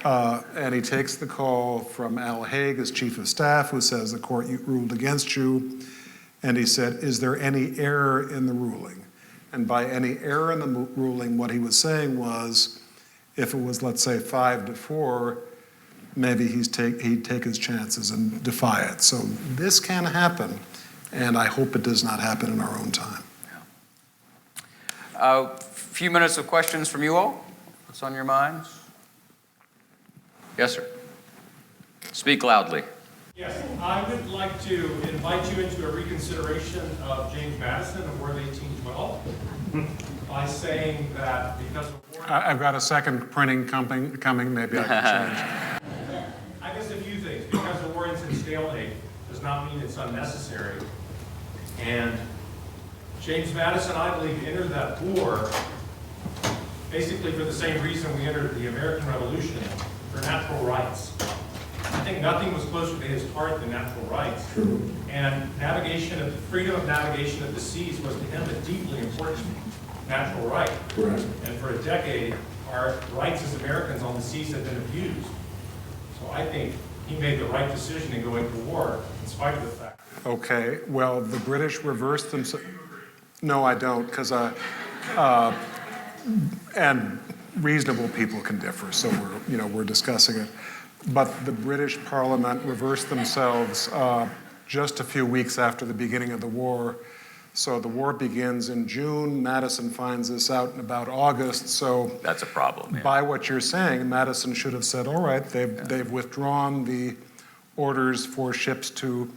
And he takes the call from Al Haig, his chief of staff, who says the court ruled against you. And he said, is there any error in the ruling? And by any error in the ruling, what he was saying was, if it was, let's say, 5-4, maybe he'd take his chances and defy it. So this can happen, and I hope it does not happen in our own time. A few minutes of questions from you all. What's on your minds? Yes, sir. Speak loudly. Yes, I would like to invite you into a reconsideration of James Madison of Word 1812 by saying that because of war... I've got a second printing coming. Maybe I can change. I guess a few things. Because the war ends in stalemate does not mean it's unnecessary. And James Madison, I believe, entered that war basically for the same reason we entered the American Revolution, for natural rights. I think nothing was closer to his heart than natural rights. True. And freedom of navigation of the seas was to him a deeply important natural right. Correct. And for a decade, our rights as Americans on the seas have been abused. So I think he made the right decision in going to war, in spite of the fact. Okay, well, the British reversed themselves. No, I don't, because and reasonable people can differ, so we're discussing it. But the British Parliament reversed themselves just a few weeks after the beginning of the war. So the war begins in June. Madison finds this out in about August. So that's a problem. Yeah. By what you're saying, Madison should have said, all right, they've withdrawn the orders for ships to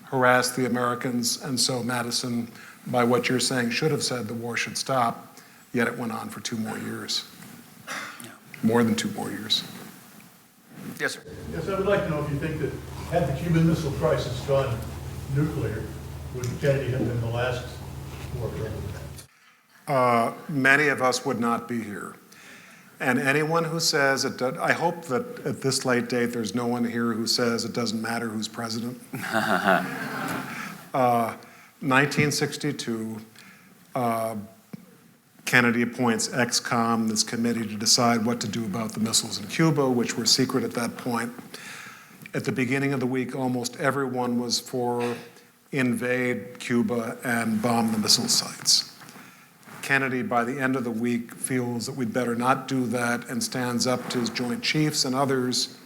harass the Americans. And so Madison, by what you're saying, should have said the war should stop. Yet it went on for 2 more years. Yeah. More than 2 more years. Yes, sir. Yes, I would like to know if you think that had the Cuban Missile Crisis gone nuclear, would Kennedy have been the last war president? Many of us would not be here. And anyone who says it does, I hope that at this late date there's no one here who says it doesn't matter who's president. 1962, Kennedy appoints ExComm, this committee to decide what to do about the missiles in Cuba, which were secret at that point. At the beginning of the week, almost everyone was for invade Cuba and bomb the missile sites. Kennedy, by the end of the week, feels that we'd better not do that and stands up to his Joint Chiefs and others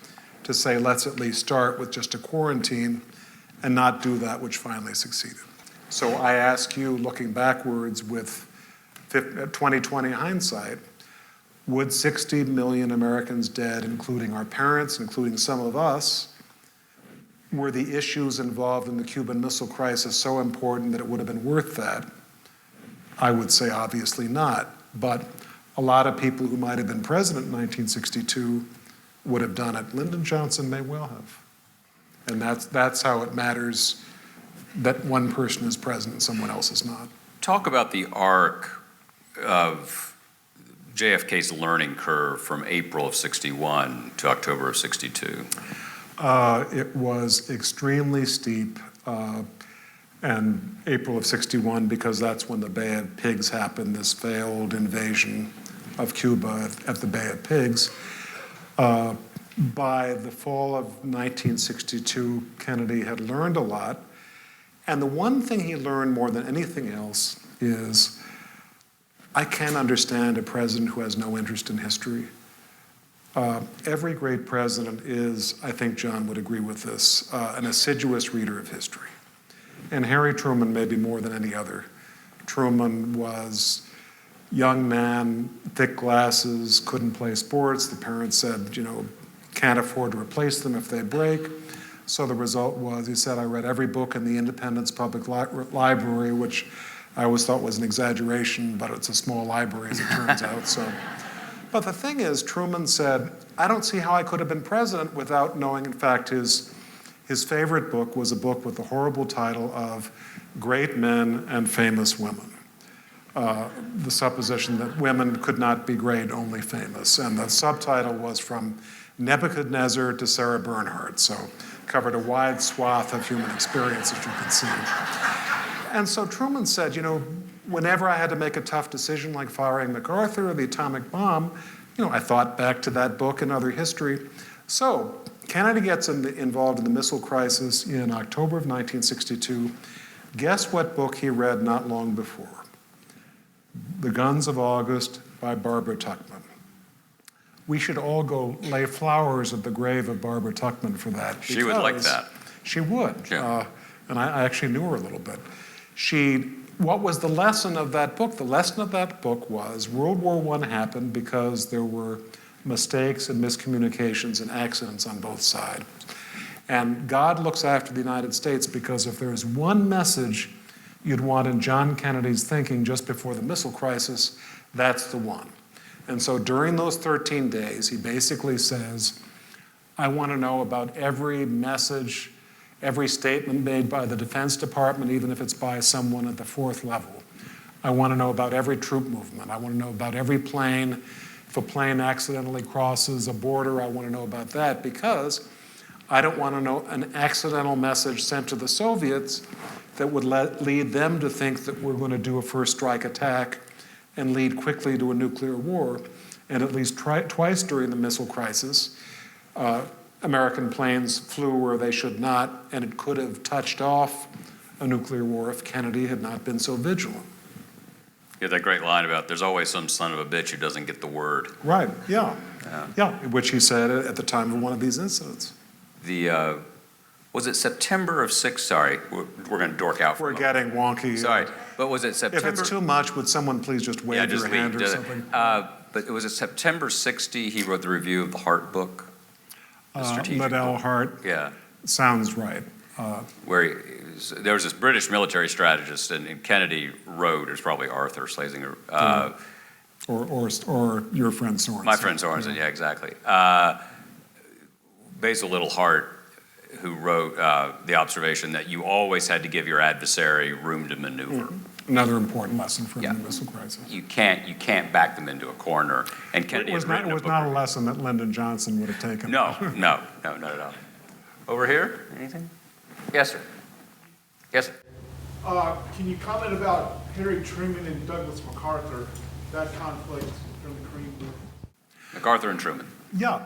to say, let's at least start with just a quarantine and not do that, which finally succeeded. So I ask you, looking backwards with 2020 hindsight, would 60 million Americans dead, including our parents, including some of us, were the issues involved in the Cuban Missile Crisis so important that it would have been worth that? I would say obviously not, but a lot of people who might have been president in 1962 would have done it. Lyndon Johnson may well have. And that's how it matters that one person is president and someone else is not. Talk about the arc of JFK's learning curve from April of 61 to October of 62. It was extremely steep. and April of 61, because that's when the Bay of Pigs happened, this failed invasion of Cuba at the Bay of Pigs. By the fall of 1962, Kennedy had learned a lot. And the one thing he learned more than anything else is, I can't understand a president who has no interest in history. Every great president is, I think John would agree with this, an assiduous reader of history. And Harry Truman maybe more than any other. Truman was young man, thick glasses, couldn't play sports. The parents said, can't afford to replace them if they break. So the result was, he said, I read every book in the Independence Public Library, which I always thought was an exaggeration, but it's a small library as it turns out. But the thing is, Truman said, I don't see how I could have been president without knowing, in fact, his favorite book was a book with the horrible title of Great Men and Famous Women. The supposition that women could not be great, only famous. And the subtitle was From Nebuchadnezzar to Sarah Bernhardt, so covered a wide swath of human experience, as you can see. And so Truman said, whenever I had to make a tough decision like firing MacArthur or the atomic bomb, I thought back to that book and other history. So Kennedy gets involved in the missile crisis in October of 1962. Guess what book he read not long before? The Guns of August by Barbara Tuchman. We should all go lay flowers at the grave of Barbara Tuchman for that. She would like that. She would. Yeah. And I actually knew her a little bit. What was the lesson of that book? The lesson of that book was World War I happened because there were mistakes and miscommunications and accidents on both sides. And God looks after the United States because if there's one message you'd want in John Kennedy's thinking just before the missile crisis, that's the one. And so during those 13 days, he basically says, I want to know about every message, every statement made by the Defense Department, even if it's by someone at the fourth level. I want to know about every troop movement. I want to know about every plane. If a plane accidentally crosses a border, I want to know about that, because I don't want to know an accidental message sent to the Soviets that would lead them to think that we're going to do a first strike attack and lead quickly to a nuclear war. And at least twice during the missile crisis, American planes flew where they should not, and it could have touched off a nuclear war if Kennedy had not been so vigilant. You have that great line about there's always some son of a bitch who doesn't get the word. Right, yeah. Which he said at the time of one of these incidents. Was it September of sorry, we're going to dork out for a We're moment. getting wonky. Sorry, but was it September? If it's too much, would someone please just wave just your hand leave, or do it. something? But it was September 60, he wrote the review of the Hart book. The strategic Liddell book. Hart. Yeah. Sounds right. Where there was this British military strategist, and Kennedy wrote, it was probably Arthur Schlesinger. Or your friend Sorensen. My friend Sorensen, yeah, exactly. Basil Liddell Hart, who wrote the observation that you always had to give your adversary room to maneuver. Mm-hmm. Another important lesson from the missile crisis. You can't back them into a corner. And Kennedy It was not a lesson that Lyndon Johnson would have taken. No, not at all. Over here, anything? Yes, sir. Yes, sir. Can you comment about Harry Truman and Douglas MacArthur, that conflict from the Korean War? MacArthur and Truman. Yeah.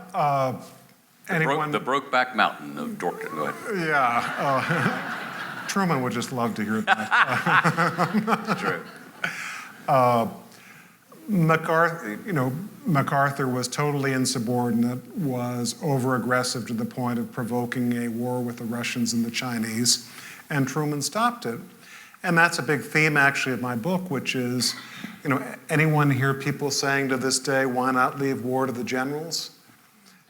Anyone? The Brokeback Mountain of Dorkton. Go ahead. Yeah. Truman would just love to hear that. It's true. MacArthur was totally insubordinate, was over-aggressive to the point of provoking a war with the Russians and the Chinese, and Truman stopped it. And that's a big theme, actually, of my book, which is, anyone hear people saying to this day, why not leave war to the generals?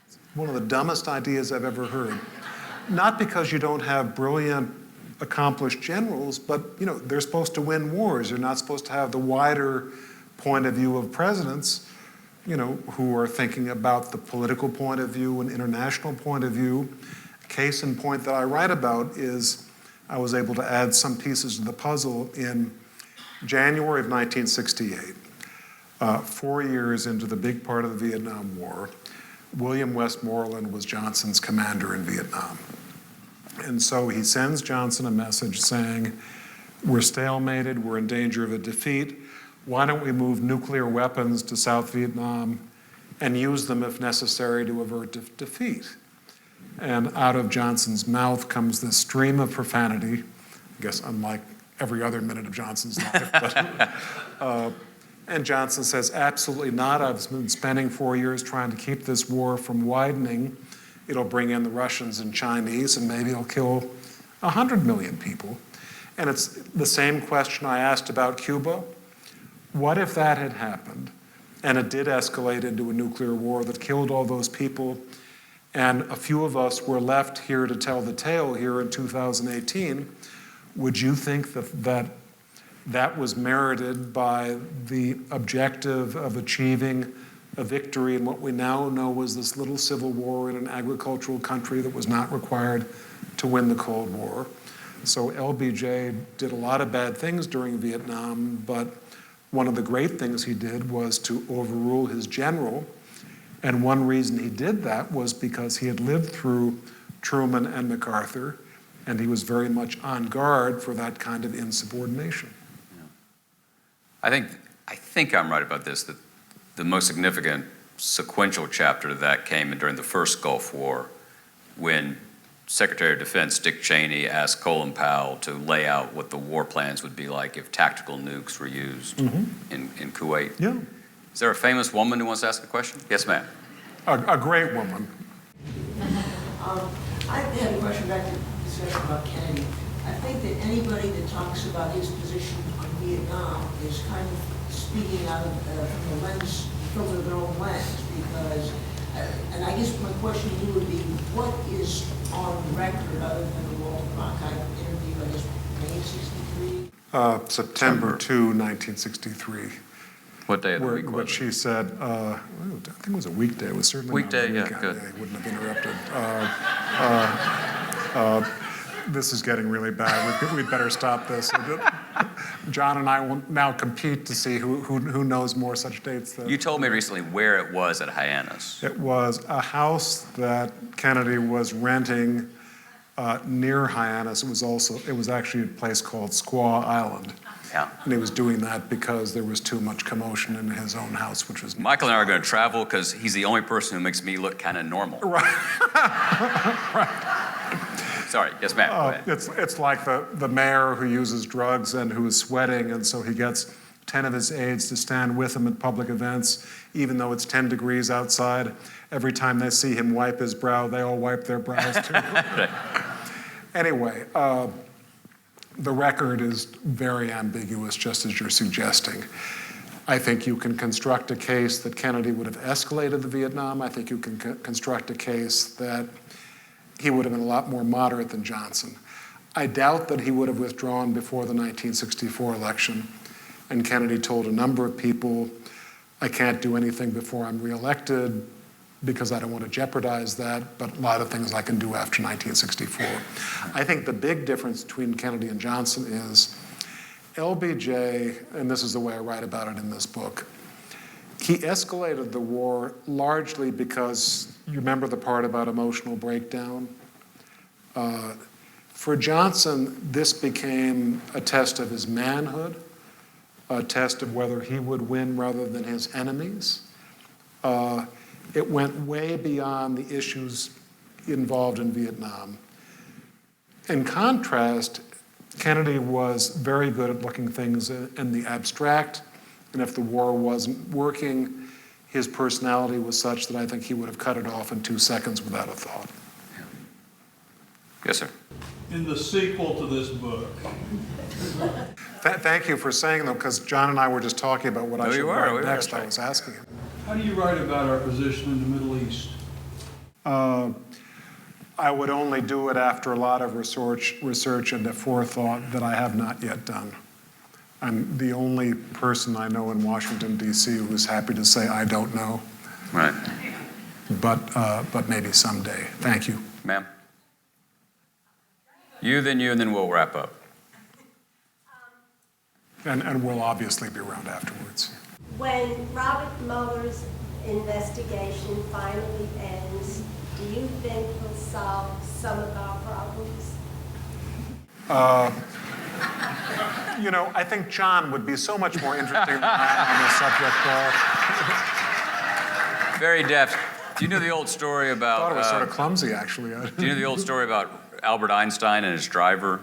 It's one of the dumbest ideas I've ever heard. Not because you don't have brilliant, accomplished generals, but they're supposed to win wars. They're not supposed to have the wider point of view of presidents, who are thinking about the political point of view and international point of view. Case in point that I write about is I was able to add some pieces to the puzzle in January of 1968, 4 years into the big part of the Vietnam War. William Westmoreland was Johnson's commander in Vietnam. And so he sends Johnson a message saying, We're stalemated, we're in danger of a defeat. Why don't we move nuclear weapons to South Vietnam and use them if necessary to avert defeat? And out of Johnson's mouth comes this stream of profanity, I guess unlike every other minute of Johnson's life. And Johnson says, absolutely not. I've been spending 4 years trying to keep this war from widening. It'll bring in the Russians and Chinese, and maybe it'll kill 100 million people. And it's the same question I asked about Cuba. What if that had happened, and it did escalate into a nuclear war that killed all those people, and a few of us were left here to tell the tale here in 2018? Would you think that was merited by the objective of achieving a victory in what we now know was this little civil war in an agricultural country that was not required to win the Cold War? So LBJ did a lot of bad things during Vietnam, but one of the great things he did was to overrule his general. And one reason he did that was because he had lived through Truman and MacArthur, and he was very much on guard for that kind of insubordination. I think I'm right about this, that the most significant sequential chapter to that came during the first Gulf War, when Secretary of Defense Dick Cheney asked Colin Powell to lay out what the war plans would be like if tactical nukes were used in Kuwait. Yeah. Is there a famous woman who wants to ask a question? Yes, ma'am. A great woman. I had a question back to the discussion about Kennedy. I think that anybody that talks about his position on Vietnam is kind of speaking out from the lens, from their own lens, because, and I guess my question to you would be, what is on record other than the Walter Cronkite interview, I guess, May 63? September 2, 1963. What day of the week What was it? she said, I think it was a weekday. It was certainly Weekday, not a yeah, weekend. good. Yeah, he wouldn't have interrupted. This is getting really bad. We'd better stop this. John and I will now compete to see who knows more such dates than. You told me recently where it was at Hyannis. It was a house that Kennedy was renting near Hyannis. It was actually a place called Squaw Island. Yeah. And he was doing that because there was too much commotion in his own house, which was Michael and I are going to travel because he's the only person who makes me look kind of normal. Sorry, yes, ma'am. Go ahead. It's like the mayor who uses drugs and who is sweating, and so he gets 10 of his aides to stand with him at public events, even though it's 10 degrees outside. Every time they see him wipe his brow, they all wipe their brows too. Anyway, the record is very ambiguous, just as you're suggesting. I think you can construct a case that Kennedy would have escalated the Vietnam. I think you can construct a case that he would have been a lot more moderate than Johnson. I doubt that he would have withdrawn before the 1964 election. And Kennedy told a number of people, I can't do anything before I'm reelected because I don't want to jeopardize that, but a lot of things I can do after 1964. I think the big difference between Kennedy and Johnson is LBJ, and this is the way I write about it in this book, he escalated the war largely because, you remember the part about emotional breakdown? For Johnson, this became a test of his manhood, a test of whether he would win rather than his enemies. It went way beyond the issues involved in Vietnam. In contrast, Kennedy was very good at looking things in the abstract, and if the war wasn't working, his personality was such that I think he would have cut it off in 2 seconds without a thought. Yes, sir. In the sequel to this book, Thank you for saying that, because John and I were just talking about what I should write next. I was asking him. how do you write about our position in the Middle East? I would only do it after a lot of research and a forethought that I have not yet done. I'm the only person I know in Washington, D.C. who's happy to say I don't know, Right. but maybe someday. Thank you. Ma'am? You, and then we'll wrap up. And we'll obviously be around afterwards. When Robert Mueller's investigation finally ends, do you think he'll solve some of our problems? You know, I think John would be so much more interesting than I am on this subject, Paul. Very deft. Do you know the old story I about? thought it was sort of clumsy, actually. Do you know the old story about Albert Einstein and his driver?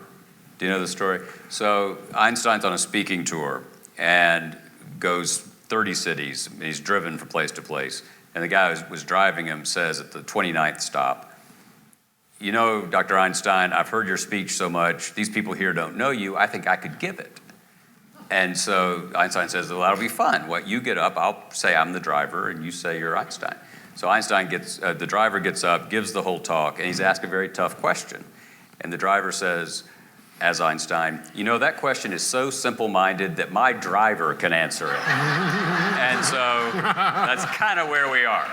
Do you know the story? So Einstein's on a speaking tour and goes 30 cities. And he's driven from place to place. And the guy who was driving him says at the 29th stop, "You know, Dr. Einstein, I've heard your speech so much. These people here don't know you. I think I could give it." And so Einstein says, "Well, that'll be fun. What, you get up, I'll say I'm the driver, and you say you're Einstein." So Einstein the driver gets up, gives the whole talk, and he's asked a very tough question. And the driver says, as Einstein, "You know, that question is so simple-minded that my driver can answer it." And so that's kind of where we are.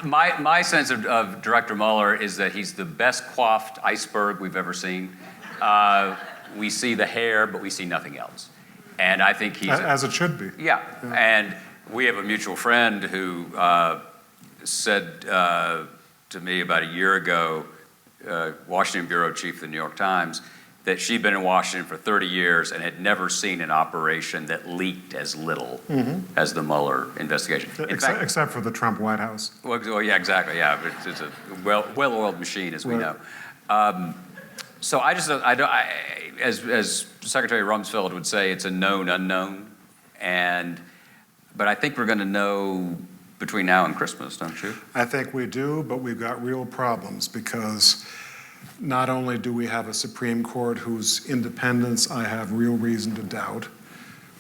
My sense of Director Mueller is that he's the best coiffed iceberg we've ever seen. We see the hair, but we see nothing else. And I think he's... As it should be. Yeah, and we have a mutual friend who said to me about a year ago, Washington bureau chief of the New York Times, that she'd been in Washington for 30 years and had never seen an operation that leaked as little as the Mueller investigation. In fact, Except for the Trump White House. well, yeah, exactly, yeah, but it's a well-oiled machine, as we know. So as Secretary Rumsfeld would say, it's a known unknown, but I think we're going to know between now and Christmas, don't you? I think we do, but we've got real problems because not only do we have a Supreme Court whose independence I have real reason to doubt,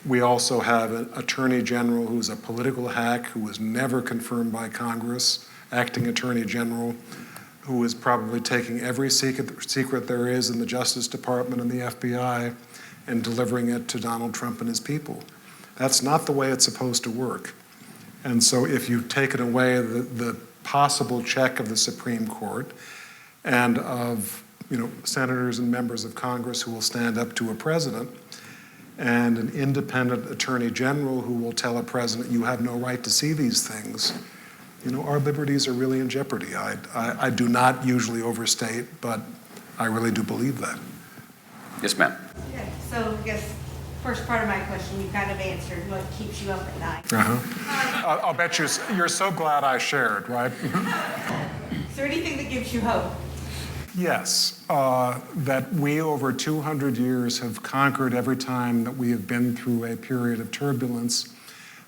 we also have an Attorney General who's a political hack who was never confirmed by Congress, acting Attorney General, who is probably taking every secret there is in the Justice Department and the FBI and delivering it to Donald Trump and his people. That's not the way it's supposed to work. And so if you've taken away the possible check of the Supreme Court and of senators and members of Congress who will stand up to a president, and an independent attorney general who will tell a president, you have no right to see these things, our liberties are really in jeopardy. I do not usually overstate, but I really do believe that. Yes, ma'am. Okay, so I guess first part of my question you kind of answered, what keeps you up at night? I'll bet you're so glad I shared, right? Is there anything that gives you hope? Yes, that we over 200 years have conquered every time that we have been through a period of turbulence,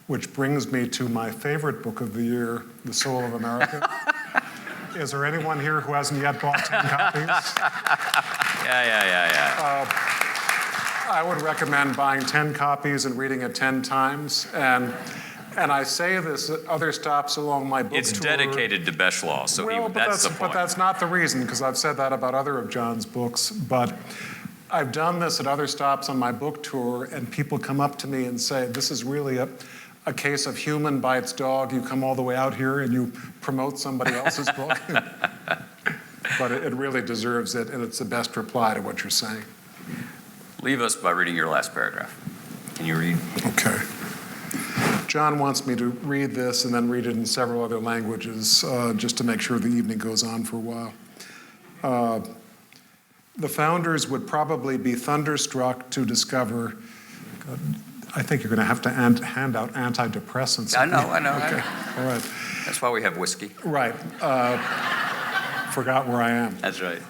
which brings me to my favorite book of the year, The Soul of America. Is there anyone here who hasn't yet bought 10 copies? Yeah. I would recommend buying 10 copies and reading it 10 times. And I say this at other stops along my book It's tour. dedicated to Beschloss, so that's the point. But that's not the reason, because I've said that about other of John's books. But I've done this at other stops on my book tour, and people come up to me and say, this is really a case of human bites dog. You come all the way out here and you promote somebody else's book. But it really deserves it, and it's the best reply to what you're saying. Leave us by reading your last paragraph. Can you read? Okay. John wants me to read this and then read it in several other languages just to make sure the evening goes on for a while. The founders would probably be thunderstruck to discover, I think you're going to have to hand out antidepressants. I know. Okay, all right. That's why we have whiskey. Right. Forgot where I am. That's right.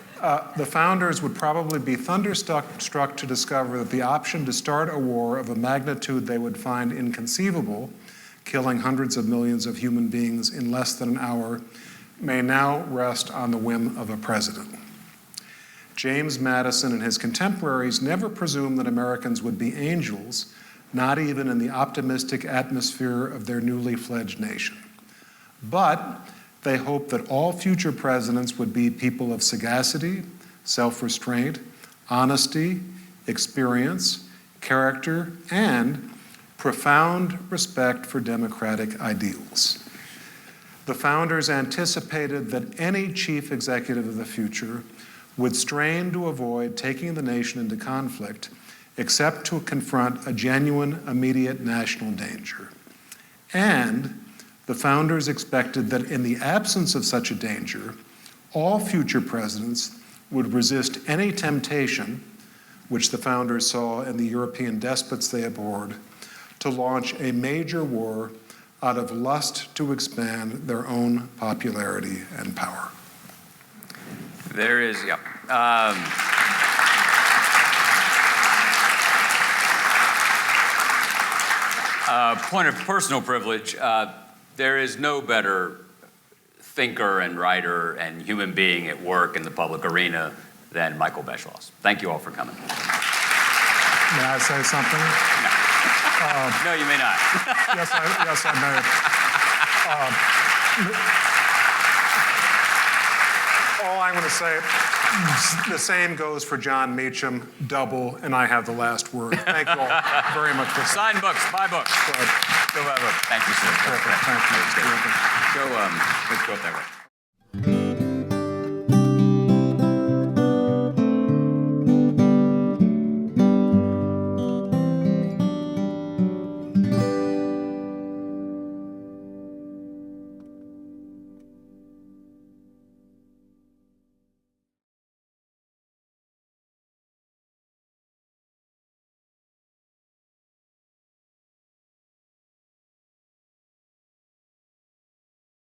The founders would probably be thunderstruck to discover that the option to start a war of a magnitude they would find inconceivable, killing hundreds of millions of human beings in less than an hour, may now rest on the whim of a president. James Madison and his contemporaries never presumed that Americans would be angels, not even in the optimistic atmosphere of their newly fledged nation. But they hoped that all future presidents would be people of sagacity, self-restraint, honesty, experience, character, and profound respect for democratic ideals. The founders anticipated that any chief executive of the future would strain to avoid taking the nation into conflict except to confront a genuine, immediate national danger. And the founders expected that in the absence of such a danger, all future presidents would resist any temptation, which the founders saw in the European despots they abhorred, to launch a major war out of lust to expand their own popularity and power. There is, yeah. Point of personal privilege, there is no better thinker and writer and human being at work in the public arena than Michael Beschloss. Thank you all for coming. May I say something? No, you may not. Yes, I may. All I'm going to say, the same goes for Jon Meacham, double, and I have the last word. Thank you all very much for Sign books, buy books. Go have a, thank you, sir. Terrific. Thank you. Go, let's go up that way.